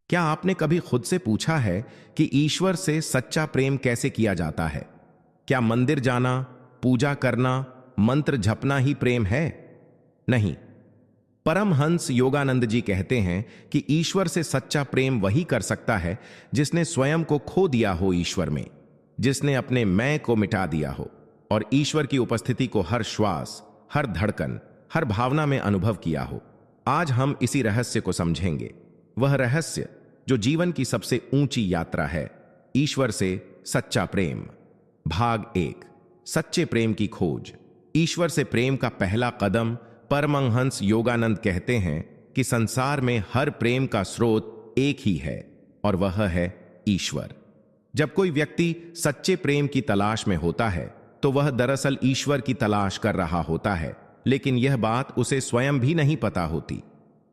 क्या आपने कभी खुद से पूछा है कि ईश्वर से सच्चा प्रेम कैसे किया जाता है? क्या मंदिर जाना, पूजा करना, मंत्र जपना ही प्रेम है? नहीं। परमहंस योगानंद जी कहते हैं कि ईश्वर से सच्चा प्रेम वही कर सकता है जिसने स्वयं को खो दिया हो ईश्वर में, जिसने अपने मैं को मिटा दिया हो और ईश्वर की उपस्थिति को हर श्वास, हर धड़कन, हर भावना में अनुभव किया हो। आज हम इसी रहस्य को समझेंगे, वह रहस्य जो जीवन की सबसे ऊंची यात्रा है, ईश्वर से सच्चा प्रेम। भाग 1, सच्चे प्रेम की खोज। ईश्वर से प्रेम का पहला कदम। परमहंस योगानंद कहते हैं कि संसार में हर प्रेम का स्रोत एक ही है और वह है ईश्वर। जब कोई व्यक्ति सच्चे प्रेम की तलाश में होता है तो वह दरअसल ईश्वर की तलाश कर रहा होता है, लेकिन यह बात उसे स्वयं भी नहीं पता होती।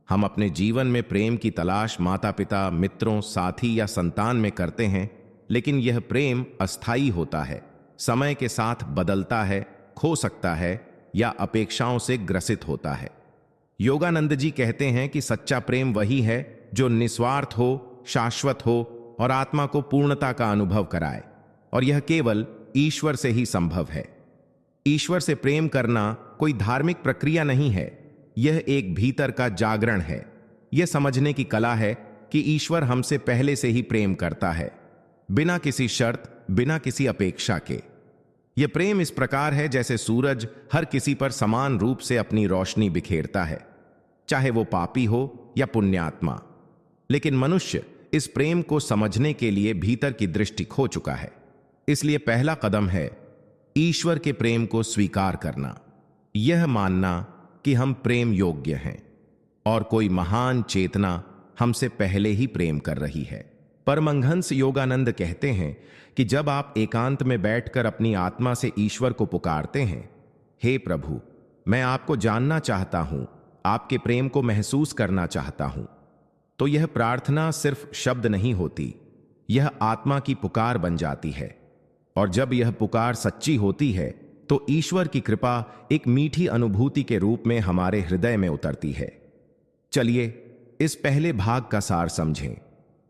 हम अपने जीवन में प्रेम की तलाश माता पिता, मित्रों, साथी या संतान में करते हैं, लेकिन यह प्रेम अस्थायी होता है, समय के साथ बदलता है, खो सकता है या अपेक्षाओं से ग्रसित होता है। योगानंद जी कहते हैं कि सच्चा प्रेम वही है जो निस्वार्थ हो, शाश्वत हो और आत्मा को पूर्णता का अनुभव कराए, और यह केवल ईश्वर से ही संभव है। ईश्वर से प्रेम करना कोई धार्मिक प्रक्रिया नहीं है, यह एक भीतर का जागरण है। यह समझने की कला है कि ईश्वर हमसे पहले से ही प्रेम करता है, बिना किसी शर्त, बिना किसी अपेक्षा के। यह प्रेम इस प्रकार है जैसे सूरज हर किसी पर समान रूप से अपनी रोशनी बिखेरता है, चाहे वो पापी हो या पुण्यात्मा। लेकिन मनुष्य इस प्रेम को समझने के लिए भीतर की दृष्टि खो चुका है। इसलिए पहला कदम है ईश्वर के प्रेम को स्वीकार करना, यह मानना कि हम प्रेम योग्य हैं और कोई महान चेतना हमसे पहले ही प्रेम कर रही है। परमहंस योगानंद कहते हैं कि जब आप एकांत में बैठकर अपनी आत्मा से ईश्वर को पुकारते हैं, हे प्रभु, मैं आपको जानना चाहता हूं, आपके प्रेम को महसूस करना चाहता हूं, तो यह प्रार्थना सिर्फ शब्द नहीं होती, यह आत्मा की पुकार बन जाती है। और जब यह पुकार सच्ची होती है तो ईश्वर की कृपा एक मीठी अनुभूति के रूप में हमारे हृदय में उतरती है। चलिए इस पहले भाग का सार समझें।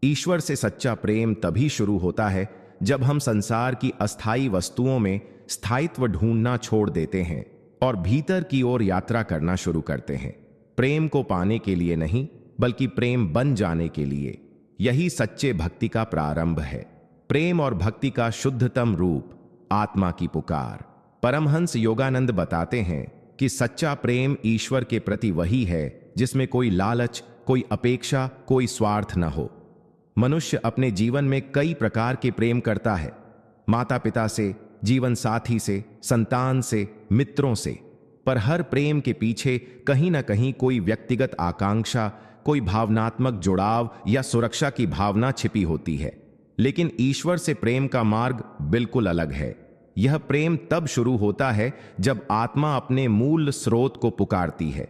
ईश्वर से सच्चा प्रेम तभी शुरू होता है जब हम संसार की अस्थायी वस्तुओं में स्थायित्व ढूंढना छोड़ देते हैं और भीतर की ओर यात्रा करना शुरू करते हैं। प्रेम को पाने के लिए नहीं, बल्कि प्रेम बन जाने के लिए। यही सच्चे भक्ति का प्रारंभ है। प्रेम और भक्ति का शुद्धतम रूप, आत्मा की पुकार। परमहंस योगानंद बताते हैं कि सच्चा प्रेम ईश्वर के प्रति वही है जिसमें कोई लालच, कोई अपेक्षा, कोई स्वार्थ न हो। मनुष्य अपने जीवन में कई प्रकार के प्रेम करता है, माता पिता से, जीवन साथी से, संतान से, मित्रों से। पर हर प्रेम के पीछे कहीं ना कहीं कोई व्यक्तिगत आकांक्षा, कोई भावनात्मक जुड़ाव या सुरक्षा की भावना छिपी होती है। लेकिन ईश्वर से प्रेम का मार्ग बिल्कुल अलग है। यह प्रेम तब शुरू होता है जब आत्मा अपने मूल स्रोत को पुकारती है।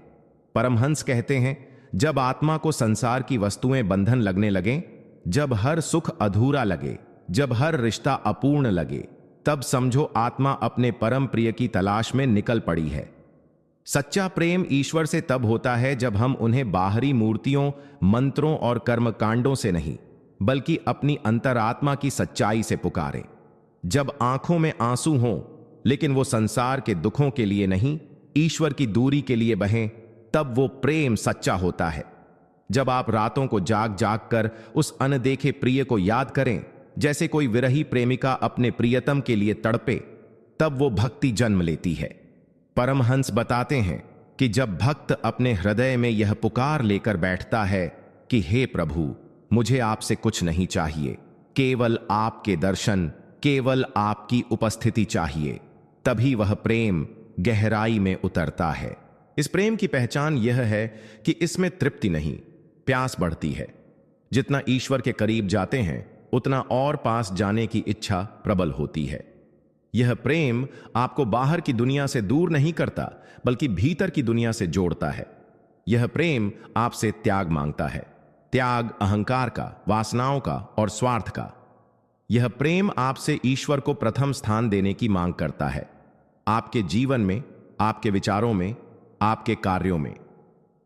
परमहंस कहते हैं, जब आत्मा को संसार की वस्तुएं बंधन लगने लगें, जब हर सुख अधूरा लगे, जब हर रिश्ता अपूर्ण लगे, तब समझो आत्मा अपने परम प्रिय की तलाश में निकल पड़ी है। सच्चा प्रेम ईश्वर से तब होता है जब हम उन्हें बाहरी मूर्तियों, मंत्रों और कर्मकांडों से नहीं, बल्कि अपनी अंतरात्मा की सच्चाई से पुकारें। जब आंखों में आंसू हों, लेकिन वो संसार के दुखों के लिए नहीं, ईश्वर की दूरी के लिए बहें, तब वो प्रेम सच्चा होता है। जब आप रातों को जाग जाग कर उस अनदेखे प्रिय को याद करें, जैसे कोई विरही प्रेमिका अपने प्रियतम के लिए तड़पे, तब वो भक्ति जन्म लेती है। परमहंस बताते हैं कि जब भक्त अपने हृदय में यह पुकार लेकर बैठता है कि हे प्रभु, मुझे आपसे कुछ नहीं चाहिए, केवल आपके दर्शन, केवल आपकी उपस्थिति चाहिए, तभी वह प्रेम गहराई में उतरता है। इस प्रेम की पहचान यह है कि इसमें तृप्ति नहीं, प्यास बढ़ती है। जितना ईश्वर के करीब जाते हैं, उतना और पास जाने की इच्छा प्रबल होती है। यह प्रेम आपको बाहर की दुनिया से दूर नहीं करता, बल्कि भीतर की दुनिया से जोड़ता है। यह प्रेम आपसे त्याग मांगता है, त्याग अहंकार का, वासनाओं का और स्वार्थ का। यह प्रेम आपसे ईश्वर को प्रथम स्थान देने की मांग करता है, आपके जीवन में, आपके विचारों में, आपके कार्यों में।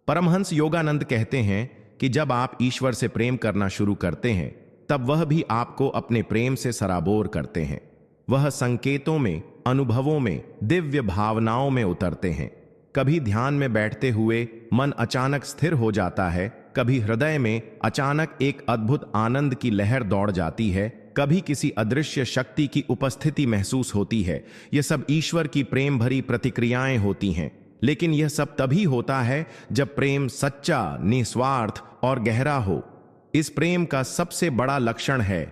परमहंस योगानंद कहते हैं कि जब आप ईश्वर से प्रेम करना शुरू करते हैं तब वह भी आपको अपने प्रेम से सराबोर करते हैं। वह संकेतों में, अनुभवों में, दिव्य भावनाओं में उतरते हैं। कभी ध्यान में बैठते हुए मन अचानक स्थिर हो जाता है, कभी हृदय में अचानक एक अद्भुत आनंद की लहर दौड़ जाती है, कभी किसी अदृश्य शक्ति की उपस्थिति महसूस होती है। यह सब ईश्वर की प्रेम भरी प्रतिक्रियाएं होती हैं। लेकिन यह सब तभी होता है जब प्रेम सच्चा, निस्वार्थ और गहरा हो। इस प्रेम का सबसे बड़ा लक्षण है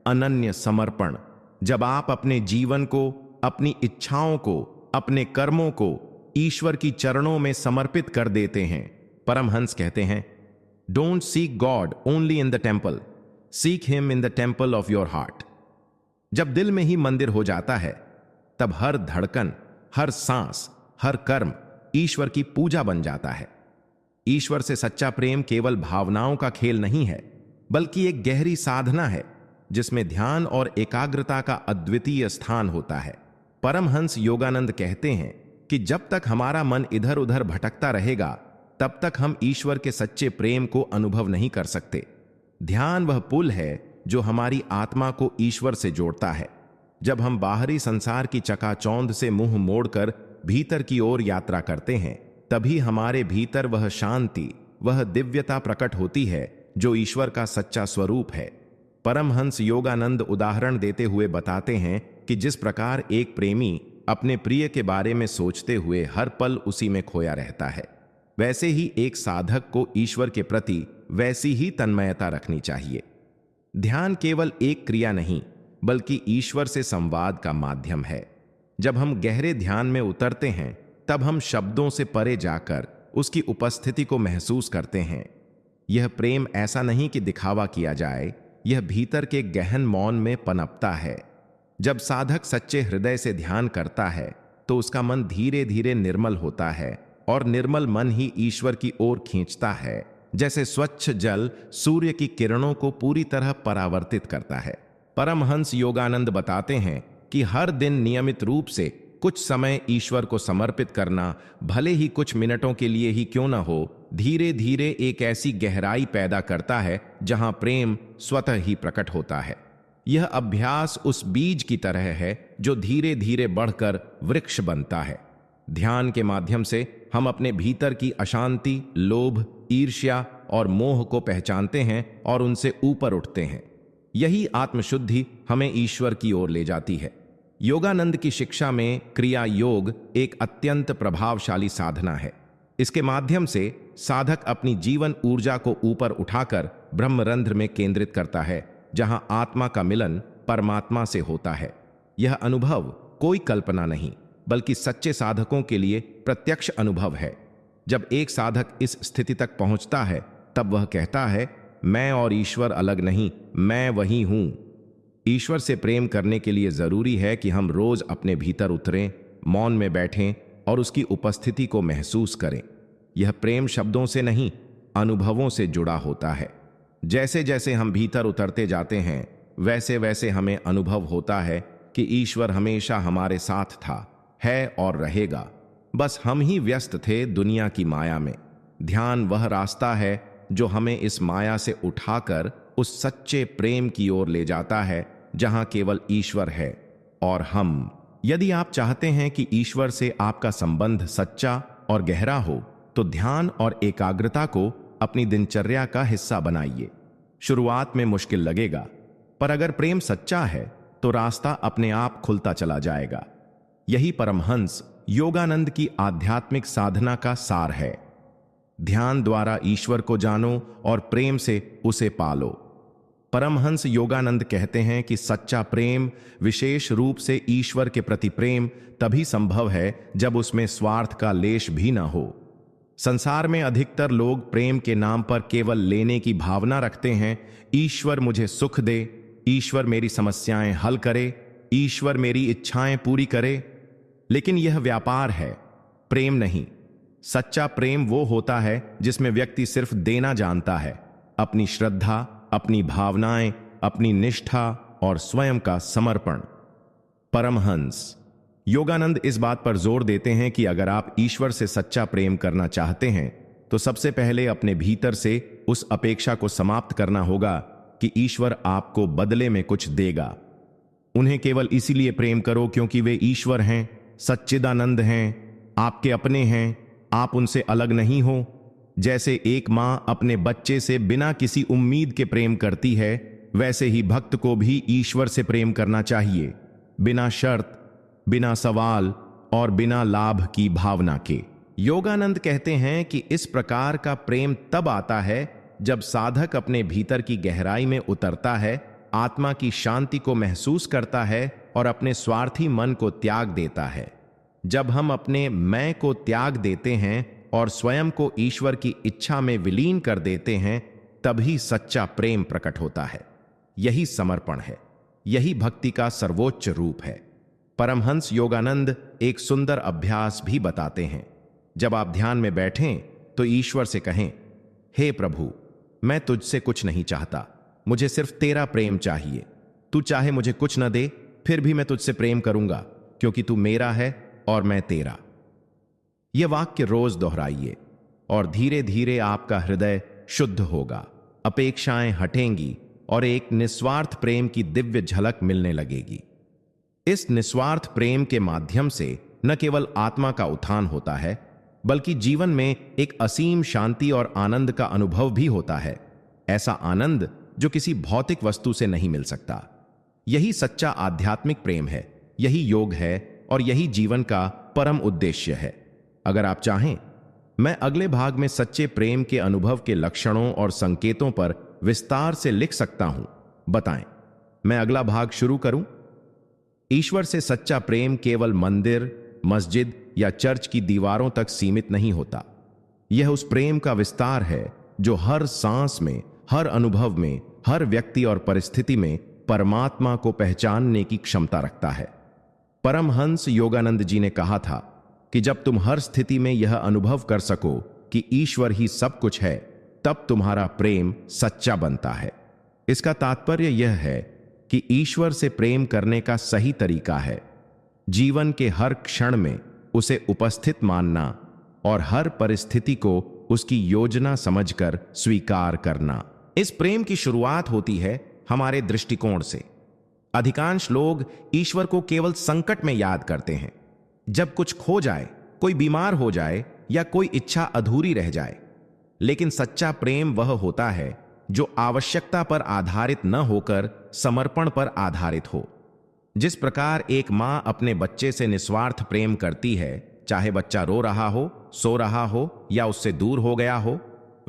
अनन्य समर्पण। जब आप अपने जीवन को, अपनी इच्छाओं को, अपने कर्मों को ईश्वर की चरणों में समर्पित कर देते हैं। परमहंस कहते हैं, don't seek God only in the temple, seek him in the temple of your heart. जब दिल में ही मंदिर हो जाता है तब हर धड़कन, हर सांस, हर कर्म ईश्वर की पूजा बन जाता है। ईश्वर से सच्चा प्रेम केवल भावनाओं का खेल नहीं है, बल्कि एक गहरी साधना है जिसमें ध्यान और एकाग्रता का अद्वितीय स्थान होता है। परमहंस योगानंद कहते हैं कि जब तक हमारा मन इधर उधर भटकता रहेगा तब तक हम ईश्वर के सच्चे प्रेम को अनुभव नहीं कर सकते। ध्यान वह पुल है जो हमारी आत्मा को ईश्वर से जोड़ता है। जब हम बाहरी संसार की चकाचौंध से मुंह मोड़कर भीतर की ओर यात्रा करते हैं, तभी हमारे भीतर वह शांति, वह दिव्यता प्रकट होती है जो ईश्वर का सच्चा स्वरूप है। परमहंस योगानंद उदाहरण देते हुए बताते हैं कि जिस प्रकार एक प्रेमी अपने प्रिय के बारे में सोचते हुए हर पल उसी में खोया रहता है, वैसे ही एक साधक को ईश्वर के प्रति वैसी ही तन्मयता रखनी चाहिए। ध्यान केवल एक क्रिया नहीं, बल्कि ईश्वर से संवाद का माध्यम है। जब हम गहरे ध्यान में उतरते हैं तब हम शब्दों से परे जाकर उसकी उपस्थिति को महसूस करते हैं। यह प्रेम ऐसा नहीं कि दिखावा किया जाए, यह भीतर के गहन मौन में पनपता है। जब साधक सच्चे हृदय से ध्यान करता है तो उसका मन धीरे धीरे निर्मल होता है, और निर्मल मन ही ईश्वर की ओर खींचता है। जैसे स्वच्छ जल सूर्य की किरणों को पूरी तरह परावर्तित करता है। परमहंस योगानंद बताते हैं कि हर दिन नियमित रूप से कुछ समय ईश्वर को समर्पित करना, भले ही कुछ मिनटों के लिए ही क्यों न हो, धीरे धीरे एक ऐसी गहराई पैदा करता है जहां प्रेम स्वतः ही प्रकट होता है। यह अभ्यास उस बीज की तरह है जो धीरे धीरे बढ़कर वृक्ष बनता है। ध्यान के माध्यम से हम अपने भीतर की अशांति, लोभ, ईर्ष्या और मोह को पहचानते हैं और उनसे ऊपर उठते हैं। यही आत्मशुद्धि हमें ईश्वर की ओर ले जाती है। योगानंद की शिक्षा में क्रिया योग एक अत्यंत प्रभावशाली साधना है। इसके माध्यम से साधक अपनी जीवन ऊर्जा को ऊपर उठाकर ब्रह्मरंध्र में केंद्रित करता है, जहां आत्मा का मिलन परमात्मा से होता है। यह अनुभव कोई कल्पना नहीं, बल्कि सच्चे साधकों के लिए प्रत्यक्ष अनुभव है। जब एक साधक इस स्थिति तक पहुंचता है तब वह कहता है, मैं और ईश्वर अलग नहीं, मैं वही हूं। ईश्वर से प्रेम करने के लिए जरूरी है कि हम रोज अपने भीतर उतरें, मौन में बैठें और उसकी उपस्थिति को महसूस करें। यह प्रेम शब्दों से नहीं, अनुभवों से जुड़ा होता है। जैसे जैसे हम भीतर उतरते जाते हैं, वैसे वैसे हमें अनुभव होता है कि ईश्वर हमेशा हमारे साथ था, है और रहेगा। बस हम ही व्यस्त थे दुनिया की माया में। ध्यान वह रास्ता है जो हमें इस माया से उठाकर उस सच्चे प्रेम की ओर ले जाता है जहां केवल ईश्वर है और हम। यदि आप चाहते हैं कि ईश्वर से आपका संबंध सच्चा और गहरा हो, तो ध्यान और एकाग्रता को अपनी दिनचर्या का हिस्सा बनाइए। शुरुआत में मुश्किल लगेगा, पर अगर प्रेम सच्चा है तो रास्ता अपने आप खुलता चला जाएगा। यही परमहंस योगानंद की आध्यात्मिक साधना का सार है। ध्यान द्वारा ईश्वर को जानो और प्रेम से उसे पालो। परमहंस योगानंद कहते हैं कि सच्चा प्रेम, विशेष रूप से ईश्वर के प्रति प्रेम, तभी संभव है जब उसमें स्वार्थ का लेश भी ना हो। संसार में अधिकतर लोग प्रेम के नाम पर केवल लेने की भावना रखते हैं। ईश्वर मुझे सुख दे, ईश्वर मेरी समस्याएं हल करे, ईश्वर मेरी इच्छाएं पूरी करे। लेकिन यह व्यापार है, प्रेम नहीं। सच्चा प्रेम वो होता है जिसमें व्यक्ति सिर्फ देना जानता है, अपनी श्रद्धा, अपनी भावनाएं, अपनी निष्ठा और स्वयं का समर्पण। परमहंस योगानंद इस बात पर जोर देते हैं कि अगर आप ईश्वर से सच्चा प्रेम करना चाहते हैं तो सबसे पहले अपने भीतर से उस अपेक्षा को समाप्त करना होगा कि ईश्वर आपको बदले में कुछ देगा। उन्हें केवल इसीलिए प्रेम करो क्योंकि वे ईश्वर हैं, सच्चिदानंद हैं, आपके अपने हैं, आप उनसे अलग नहीं हो। जैसे एक मां अपने बच्चे से बिना किसी उम्मीद के प्रेम करती है, वैसे ही भक्त को भी ईश्वर से प्रेम करना चाहिए, बिना शर्त, बिना सवाल और बिना लाभ की भावना के। योगानंद कहते हैं कि इस प्रकार का प्रेम तब आता है जब साधक अपने भीतर की गहराई में उतरता है, आत्मा की शांति को महसूस करता है और अपने स्वार्थी मन को त्याग देता है। जब हम अपने मैं को त्याग देते हैं और स्वयं को ईश्वर की इच्छा में विलीन कर देते हैं, तभी सच्चा प्रेम प्रकट होता है। यही समर्पण है, यही भक्ति का सर्वोच्च रूप है। परमहंस योगानंद एक सुंदर अभ्यास भी बताते हैं। जब आप ध्यान में बैठें तो ईश्वर से कहें, हे प्रभु, मैं तुझसे कुछ नहीं चाहता, मुझे सिर्फ तेरा प्रेम चाहिए। तू चाहे मुझे कुछ न दे, फिर भी मैं तुझसे प्रेम करूंगा, क्योंकि तू मेरा है और मैं तेरा। यह वाक्य रोज दोहराइए और धीरे धीरे आपका हृदय शुद्ध होगा, अपेक्षाएं हटेंगी और एक निस्वार्थ प्रेम की दिव्य झलक मिलने लगेगी। इस निस्वार्थ प्रेम के माध्यम से न केवल आत्मा का उत्थान होता है, बल्कि जीवन में एक असीम शांति और आनंद का अनुभव भी होता है, ऐसा आनंद जो किसी भौतिक वस्तु से नहीं मिल सकता। यही सच्चा आध्यात्मिक प्रेम है, यही योग है और यही जीवन का परम उद्देश्य है। अगर आप चाहें, मैं अगले भाग में सच्चे प्रेम के अनुभव के लक्षणों और संकेतों पर विस्तार से लिख सकता हूं। बताएं, मैं अगला भाग शुरू करूं? ईश्वर से सच्चा प्रेम केवल मंदिर, मस्जिद या चर्च की दीवारों तक सीमित नहीं होता। यह उस प्रेम का विस्तार है जो हर सांस में, हर अनुभव में, हर व्यक्ति और परिस्थिति में परमात्मा को पहचानने की क्षमता रखता है। परमहंस योगानंद जी ने कहा था कि जब तुम हर स्थिति में यह अनुभव कर सको कि ईश्वर ही सब कुछ है, तब तुम्हारा प्रेम सच्चा बनता है। इसका तात्पर्य यह है कि ईश्वर से प्रेम करने का सही तरीका है जीवन के हर क्षण में उसे उपस्थित मानना और हर परिस्थिति को उसकी योजना समझकर स्वीकार करना। इस प्रेम की शुरुआत होती है हमारे दृष्टिकोण से। अधिकांश लोग ईश्वर को केवल संकट में याद करते हैं, जब कुछ खो जाए, कोई बीमार हो जाए या कोई इच्छा अधूरी रह जाए। लेकिन सच्चा प्रेम वह होता है जो आवश्यकता पर आधारित न होकर समर्पण पर आधारित हो। जिस प्रकार एक मां अपने बच्चे से निस्वार्थ प्रेम करती है, चाहे बच्चा रो रहा हो, सो रहा हो या उससे दूर हो गया हो,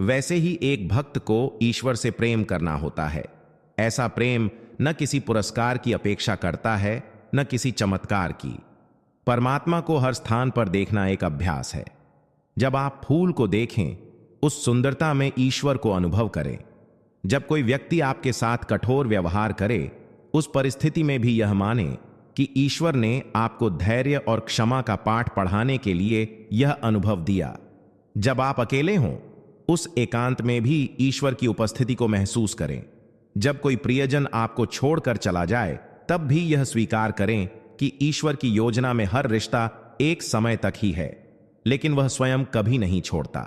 वैसे ही एक भक्त को ईश्वर से प्रेम करना होता है। ऐसा प्रेम न किसी पुरस्कार की अपेक्षा करता है, न किसी चमत्कार की। परमात्मा को हर स्थान पर देखना एक अभ्यास है। जब आप फूल को देखें, उस सुंदरता में ईश्वर को अनुभव करें। जब कोई व्यक्ति आपके साथ कठोर व्यवहार करे, उस परिस्थिति में भी यह माने कि ईश्वर ने आपको धैर्य और क्षमा का पाठ पढ़ाने के लिए यह अनुभव दिया। जब आप अकेले हों, उस एकांत में भी ईश्वर की उपस्थिति को महसूस करें। जब कोई प्रियजन आपको छोड़कर चला जाए, तब भी यह स्वीकार करें कि ईश्वर की योजना में हर रिश्ता एक समय तक ही है, लेकिन वह स्वयं कभी नहीं छोड़ता।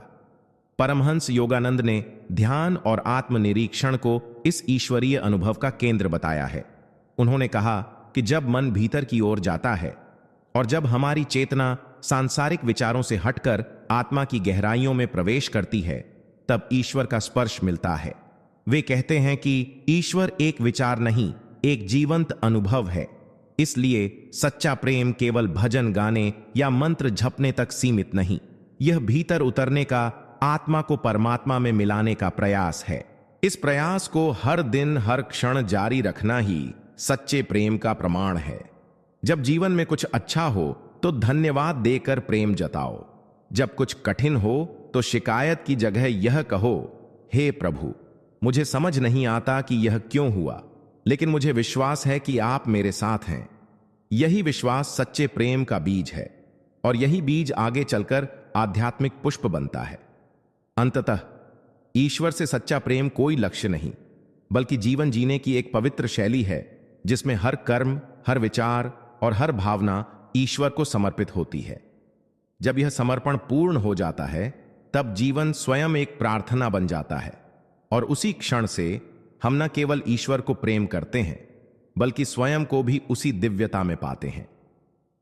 परमहंस योगानंद ने ध्यान और आत्मनिरीक्षण को इस ईश्वरीय अनुभव का केंद्र बताया है। उन्होंने कहा कि जब मन भीतर की ओर जाता है और जब हमारी चेतना सांसारिक विचारों से हटकर आत्मा की गहराइयों में प्रवेश करती है, तब ईश्वर का स्पर्श मिलता है। वे कहते हैं कि ईश्वर एक विचार नहीं, एक जीवंत अनुभव है। इसलिए सच्चा प्रेम केवल भजन गाने या मंत्र जपने तक सीमित नहीं, यह भीतर उतरने का, आत्मा को परमात्मा में मिलाने का प्रयास है। इस प्रयास को हर दिन हर क्षण जारी रखना ही सच्चे प्रेम का प्रमाण है। जब जीवन में कुछ अच्छा हो तो धन्यवाद देकर प्रेम जताओ। जब कुछ कठिन हो तो शिकायत की जगह यह कहो, हे प्रभु, मुझे समझ नहीं आता कि यह क्यों हुआ, लेकिन मुझे विश्वास है कि आप मेरे साथ हैं। यही विश्वास सच्चे प्रेम का बीज है और यही बीज आगे चलकर आध्यात्मिक पुष्प बनता है। अंततः ईश्वर से सच्चा प्रेम कोई लक्ष्य नहीं, बल्कि जीवन जीने की एक पवित्र शैली है, जिसमें हर कर्म, हर विचार और हर भावना ईश्वर को समर्पित होती है। जब यह समर्पण पूर्ण हो जाता है, तब जीवन स्वयं एक प्रार्थना बन जाता है और उसी क्षण से हम न केवल ईश्वर को प्रेम करते हैं बल्कि स्वयं को भी उसी दिव्यता में पाते हैं।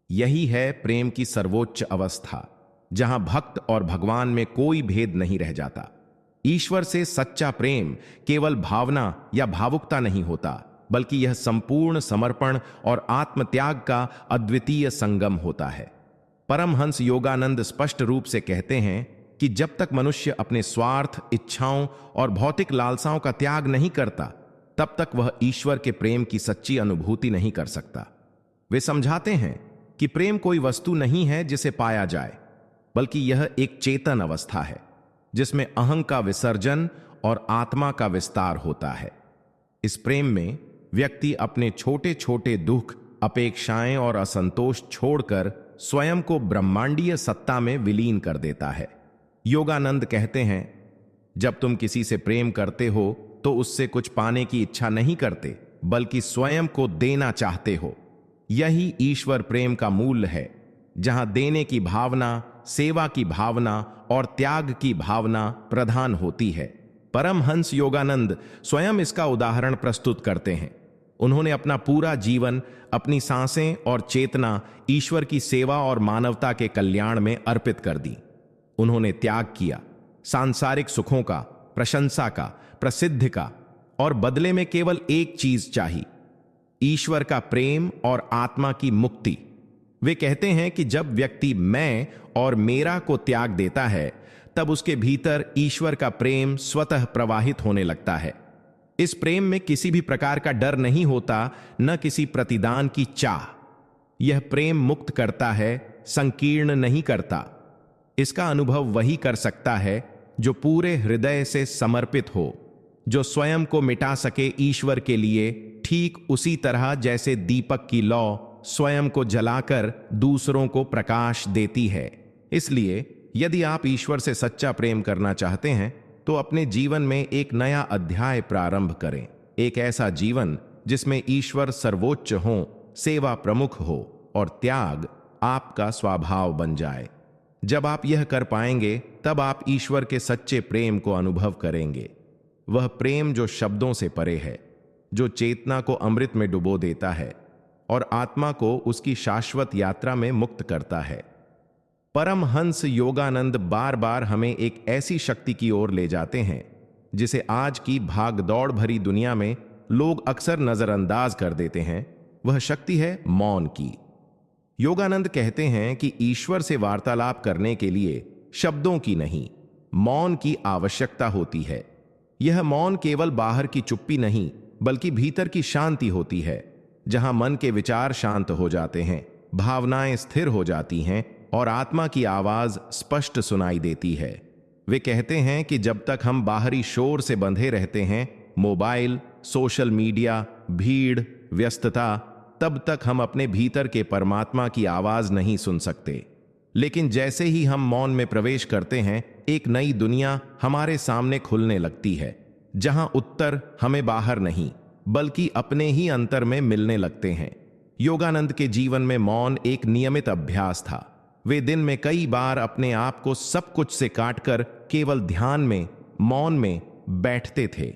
यही है प्रेम की सर्वोच्च अवस्था, जहां भक्त और भगवान में कोई भेद नहीं रह जाता। ईश्वर से सच्चा प्रेम केवल भावना या भावुकता नहीं होता, बल्कि यह संपूर्ण समर्पण और आत्मत्याग का अद्वितीय संगम होता है। परमहंस योगानंद स्पष्ट रूप से कहते हैं कि जब तक मनुष्य अपने स्वार्थ, इच्छाओं और भौतिक लालसाओं का त्याग नहीं करता, तब तक वह ईश्वर के प्रेम की सच्ची अनुभूति नहीं कर सकता। वे समझाते हैं कि प्रेम कोई वस्तु नहीं है जिसे पाया जाए, बल्कि यह एक चेतन अवस्था है जिसमें अहं का विसर्जन और आत्मा का विस्तार होता है। इस प्रेम में व्यक्ति अपने छोटे छोटे दुख, अपेक्षाएं और असंतोष छोड़कर स्वयं को ब्रह्मांडीय सत्ता में विलीन कर देता है। योगानंद कहते हैं, जब तुम किसी से प्रेम करते हो तो उससे कुछ पाने की इच्छा नहीं करते, बल्कि स्वयं को देना चाहते हो। यही ईश्वर प्रेम का मूल है, जहां देने की भावना, सेवा की भावना और त्याग की भावना प्रधान होती है। परमहंस योगानंद स्वयं इसका उदाहरण प्रस्तुत करते हैं। उन्होंने अपना पूरा जीवन, अपनी सांसें और चेतना ईश्वर की सेवा और मानवता के कल्याण में अर्पित कर दी। उन्होंने त्याग किया, सांसारिक सुखों का, प्रशंसा का, प्रसिद्धि का, और बदले में केवल एक चीज चाहिए, ईश्वर का प्रेम और आत्मा की मुक्ति। वे कहते हैं कि जब व्यक्ति मैं और मेरा को त्याग देता है, तब उसके भीतर ईश्वर का प्रेम स्वतः प्रवाहित होने लगता है। इस प्रेम में किसी भी प्रकार का डर नहीं होता, न किसी प्रतिदान की चाह। यह प्रेम मुक्त करता है, संकीर्ण नहीं करता। इसका अनुभव वही कर सकता है जो पूरे हृदय से समर्पित हो, जो स्वयं को मिटा सके ईश्वर के लिए, ठीक उसी तरह जैसे दीपक की लौ स्वयं को जलाकर दूसरों को प्रकाश देती है। इसलिए यदि आप ईश्वर से सच्चा प्रेम करना चाहते हैं तो अपने जीवन में एक नया अध्याय प्रारंभ करें, एक ऐसा जीवन जिसमें ईश्वर सर्वोच्च हो, सेवा प्रमुख हो और त्याग आपका स्वभाव बन जाए। जब आप यह कर पाएंगे, तब आप ईश्वर के सच्चे प्रेम को अनुभव करेंगे। वह प्रेम जो शब्दों से परे है, जो चेतना को अमृत में डुबो देता है और आत्मा को उसकी शाश्वत यात्रा में मुक्त करता है। परमहंस योगानंद बार बार हमें एक ऐसी शक्ति की ओर ले जाते हैं जिसे आज की भागदौड़ भरी दुनिया में लोग अक्सर नजरअंदाज कर देते हैं। वह शक्ति है मौन की। योगानंद कहते हैं कि ईश्वर से वार्तालाप करने के लिए शब्दों की नहीं, मौन की आवश्यकता होती है। यह मौन केवल बाहर की चुप्पी नहीं, बल्कि भीतर की शांति होती है, जहां मन के विचार शांत हो जाते हैं, भावनाएं स्थिर हो जाती हैं और आत्मा की आवाज स्पष्ट सुनाई देती है। वे कहते हैं कि जब तक हम बाहरी शोर से बंधे रहते हैं, मोबाइल, सोशल मीडिया, भीड़, व्यस्तता, तब तक हम अपने भीतर के परमात्मा की आवाज नहीं सुन सकते। लेकिन जैसे ही हम मौन में प्रवेश करते हैं, एक नई दुनिया हमारे सामने खुलने लगती है, जहां उत्तर हमें बाहर नहीं बल्कि अपने ही अंतर में मिलने लगते हैं। योगानंद के जीवन में मौन एक नियमित अभ्यास था। वे दिन में कई बार अपने आप को सब कुछ से काटकर केवल ध्यान में, मौन में बैठते थे।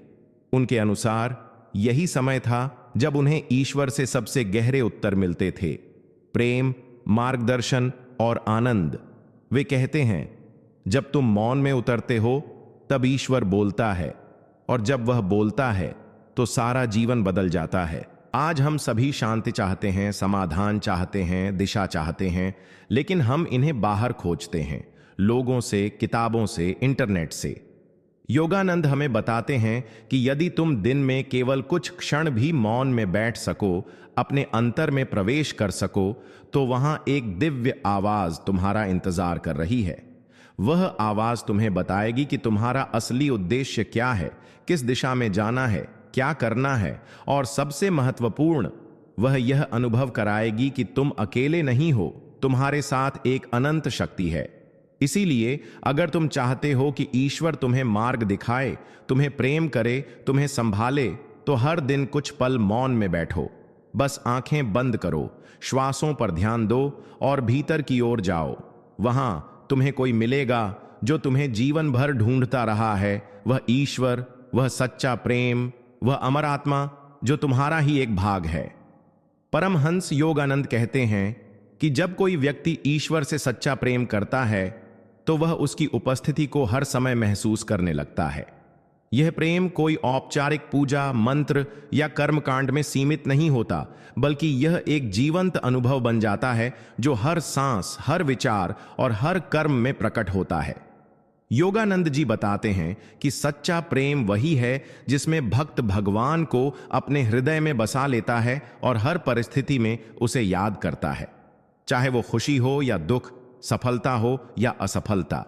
उनके अनुसार यही समय था जब उन्हें ईश्वर से सबसे गहरे उत्तर मिलते थे, प्रेम, मार्गदर्शन और आनंद। वे कहते हैं, जब तुम मौन में उतरते हो तब ईश्वर बोलता है, और जब वह बोलता है तो सारा जीवन बदल जाता है। आज हम सभी शांति चाहते हैं, समाधान चाहते हैं, दिशा चाहते हैं, लेकिन हम इन्हें बाहर खोजते हैं, लोगों से, किताबों से, इंटरनेट से। योगानंद हमें बताते हैं कि यदि तुम दिन में केवल कुछ क्षण भी मौन में बैठ सको, अपने अंतर में प्रवेश कर सको, तो वहां एक दिव्य आवाज तुम्हारा इंतजार कर रही है। वह आवाज तुम्हें बताएगी कि तुम्हारा असली उद्देश्य क्या है, किस दिशा में जाना है, क्या करना है, और सबसे महत्वपूर्ण, वह यह अनुभव कराएगी कि तुम अकेले नहीं हो, तुम्हारे साथ एक अनंत शक्ति है। इसीलिए अगर तुम चाहते हो कि ईश्वर तुम्हें मार्ग दिखाए, तुम्हें प्रेम करे, तुम्हें संभाले, तो हर दिन कुछ पल मौन में बैठो। बस आंखें बंद करो, श्वासों पर ध्यान दो और भीतर की ओर जाओ। वहां तुम्हें कोई मिलेगा जो तुम्हें जीवन भर ढूंढता रहा है, वह ईश्वर, वह सच्चा प्रेम, वह अमर आत्मा जो तुम्हारा ही एक भाग है। परमहंस योगानंद कहते हैं कि जब कोई व्यक्ति ईश्वर से सच्चा प्रेम करता है तो वह उसकी उपस्थिति को हर समय महसूस करने लगता है। यह प्रेम कोई औपचारिक पूजा, मंत्र या कर्मकांड में सीमित नहीं होता, बल्कि यह एक जीवंत अनुभव बन जाता है जो हर सांस, हर विचार और हर कर्म में प्रकट होता है। योगानंद जी बताते हैं कि सच्चा प्रेम वही है जिसमें भक्त भगवान को अपने हृदय में बसा लेता है और हर परिस्थिति में उसे याद करता है, चाहे वो खुशी हो या दुख, सफलता हो या असफलता।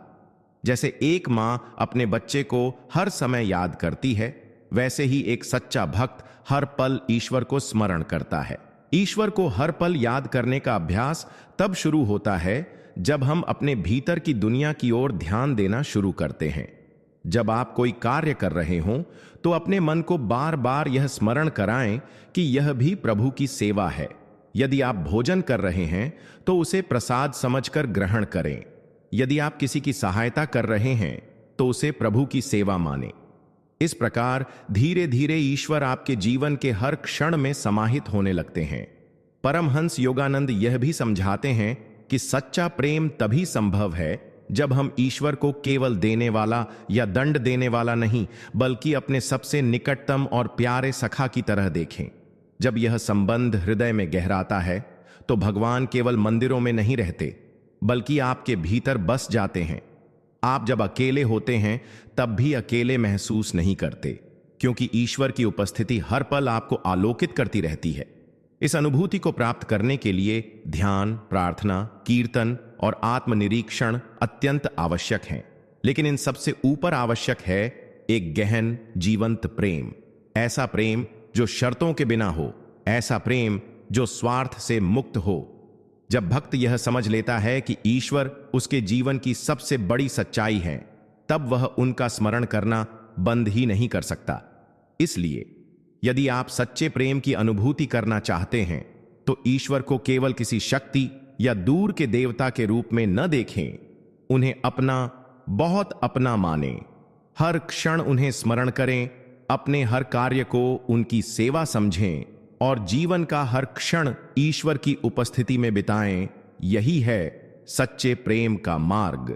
जैसे एक मां अपने बच्चे को हर समय याद करती है, वैसे ही एक सच्चा भक्त हर पल ईश्वर को स्मरण करता है। ईश्वर को हर पल याद करने का अभ्यास तब शुरू होता है जब हम अपने भीतर की दुनिया की ओर ध्यान देना शुरू करते हैं। जब आप कोई कार्य कर रहे हों तो अपने मन को बार बार यह स्मरण कराएं कि यह भी प्रभु की सेवा है। यदि आप भोजन कर रहे हैं तो उसे प्रसाद समझकर ग्रहण करें। यदि आप किसी की सहायता कर रहे हैं तो उसे प्रभु की सेवा मानें। इस प्रकार धीरे धीरे ईश्वर आपके जीवन के हर क्षण में समाहित होने लगते हैं। परमहंस योगानंद यह भी समझाते हैं कि सच्चा प्रेम तभी संभव है जब हम ईश्वर को केवल देने वाला या दंड देने वाला नहीं, बल्कि अपने सबसे निकटतम और प्यारे सखा की तरह देखें। जब यह संबंध हृदय में गहराता है तो भगवान केवल मंदिरों में नहीं रहते, बल्कि आपके भीतर बस जाते हैं। आप जब अकेले होते हैं तब भी अकेले महसूस नहीं करते, क्योंकि ईश्वर की उपस्थिति हर पल आपको आलोकित करती रहती है। इस अनुभूति को प्राप्त करने के लिए ध्यान, प्रार्थना, कीर्तन और आत्मनिरीक्षण अत्यंत आवश्यक हैं। लेकिन इन सबसे ऊपर आवश्यक है एक गहन जीवंत प्रेम। ऐसा प्रेम जो शर्तों के बिना हो, ऐसा प्रेम जो स्वार्थ से मुक्त हो। जब भक्त यह समझ लेता है कि ईश्वर उसके जीवन की सबसे बड़ी सच्चाई है, तब वह उनका स्मरण करना बंद ही नहीं कर सकता। इसलिए यदि आप सच्चे प्रेम की अनुभूति करना चाहते हैं तो ईश्वर को केवल किसी शक्ति या दूर के देवता के रूप में न देखें, उन्हें अपना, बहुत अपना मानें। हर क्षण उन्हें स्मरण करें, अपने हर कार्य को उनकी सेवा समझें और जीवन का हर क्षण ईश्वर की उपस्थिति में बिताएं। यही है सच्चे प्रेम का मार्ग।